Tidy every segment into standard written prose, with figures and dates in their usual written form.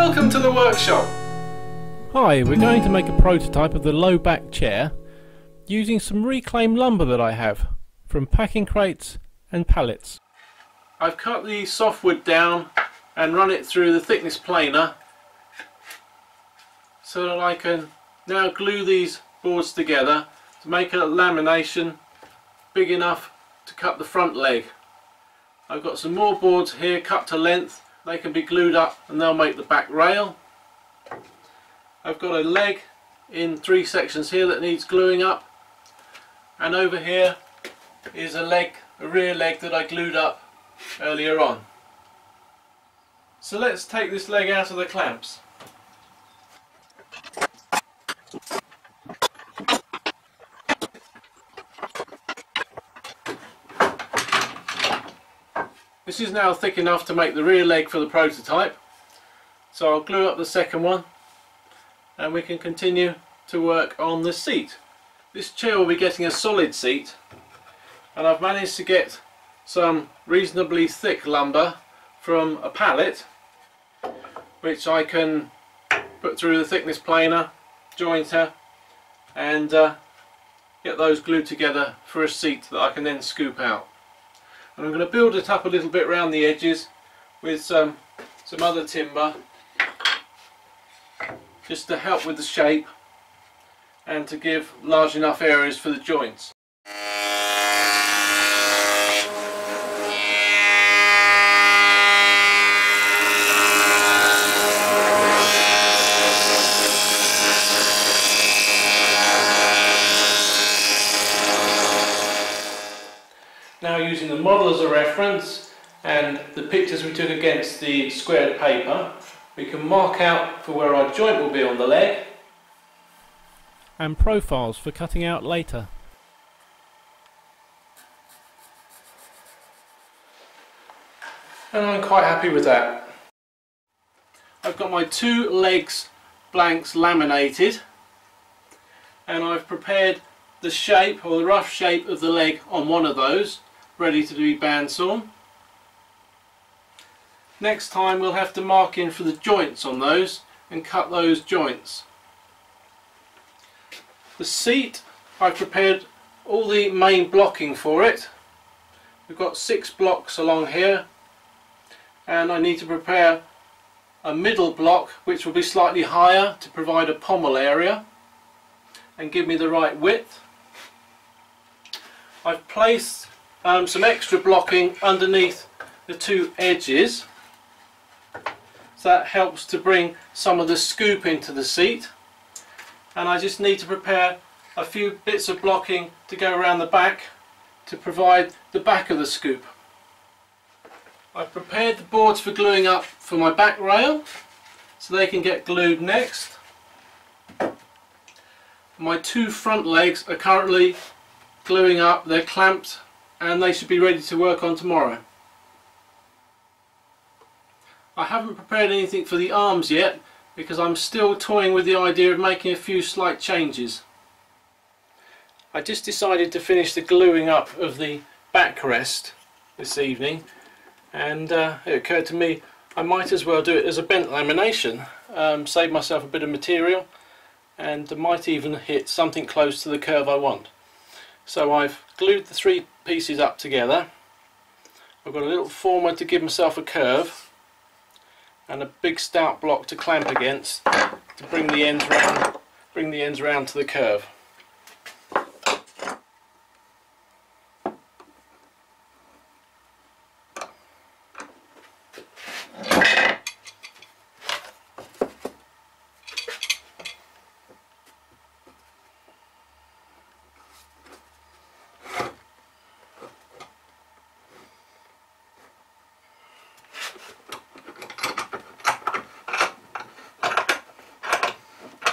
Welcome to the workshop. Hi, we're going to make a prototype of the low back chair using some reclaimed lumber that I have from packing crates and pallets. I've cut the softwood down and run it through the thickness planer so that I can now glue these boards together to make a lamination big enough to cut the front leg. I've got some more boards here cut to length. They can be glued up and they'll make the back rail. I've got a leg in 3 sections here that needs gluing up, and over here is a rear leg that I glued up earlier on. So let's take this leg out of the clamps. This is now thick enough to make the rear leg for the prototype, so I'll glue up the second one and we can continue to work on the seat. This chair will be getting a solid seat, and I've managed to get some reasonably thick lumber from a pallet which I can put through the thickness planer, jointer, and get those glued together for a seat that I can then scoop out. And I'm going to build it up a little bit around the edges with some other timber just to help with the shape and to give large enough areas for the joints. Now, using the model as a reference and the pictures we took against the squared paper, we can mark out for where our joint will be on the leg and profiles for cutting out later. And I'm quite happy with that. I've got my 2 legs blanks laminated, and I've prepared the shape, or the rough shape of the leg on one of those, ready to be bandsawn. Next time we'll have to mark in for the joints on those and cut those joints. The seat, I've prepared all the main blocking for it. We've got 6 blocks along here, and I need to prepare a middle block which will be slightly higher to provide a pommel area and give me the right width. I've placed some extra blocking underneath the 2 edges, so that helps to bring some of the scoop into the seat, and I just need to prepare a few bits of blocking to go around the back to provide the back of the scoop. I've prepared the boards for gluing up for my back rail so they can get glued next. My 2 front legs are currently gluing up, they're clamped and they should be ready to work on tomorrow. I haven't prepared anything for the arms yet because I'm still toying with the idea of making a few slight changes. I just decided to finish the gluing up of the backrest this evening, and it occurred to me I might as well do it as a bent lamination, save myself a bit of material, and might even hit something close to the curve I want. So I've glued the 3 pieces up together. I've got a little former to give myself a curve and a big stout block to clamp against to bring the ends round to the curve.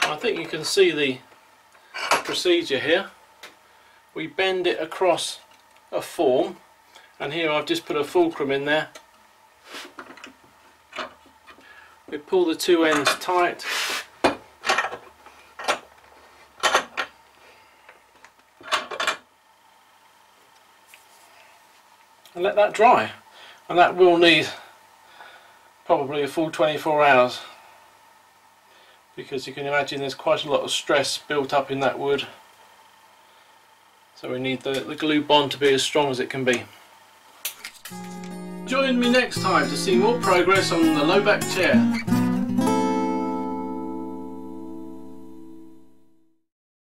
I think you can see the procedure here. We bend it across a form, and here I've just put a fulcrum in there. We pull the 2 ends tight and let that dry, and that will need probably a full 24 hours because you can imagine there's quite a lot of stress built up in that wood. So we need the glue bond to be as strong as it can be. Join me next time to see more progress on the low back chair.